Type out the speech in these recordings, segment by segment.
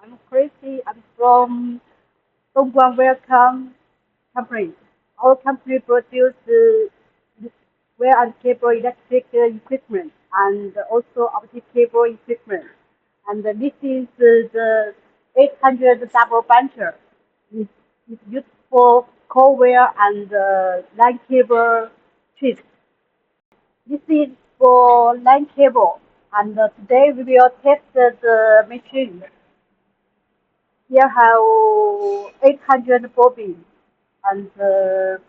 I'm Kristin. I'm from WeChat company. Our company produces wire and cable electric equipment and also optic cable equipment. And this is the 800 double buncher. It's, it's used for core wire and line cable chips. This is for line cable. And today we will test the machine. Here have 800 bobbins and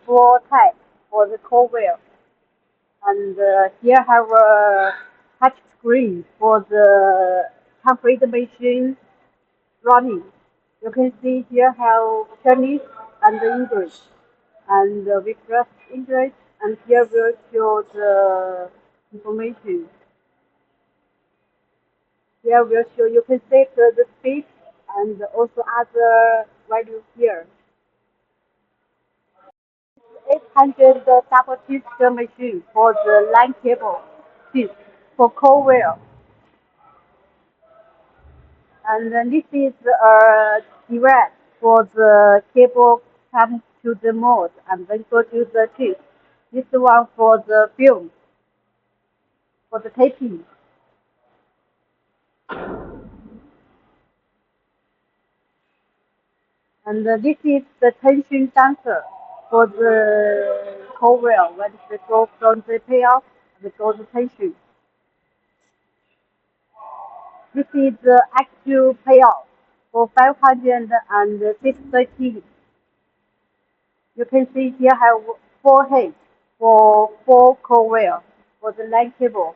four types for the core wheel. And here have a touch screen for the complete machine running. You can see here have Chinese and English. And we press English and here will show the information. Here will show you can set the speed and also other values here. 800 double tester machine for the line cable piece for cold wheel. And then this is a device for the cable come to the mold and then go to the tip. This one for the film, for the taping. And this is the tension sensor for the cold wheel. When it goes from the payoff, it goes to tension. This is the actual payout for 513. You can see here have four heads for four core wire for the line cable.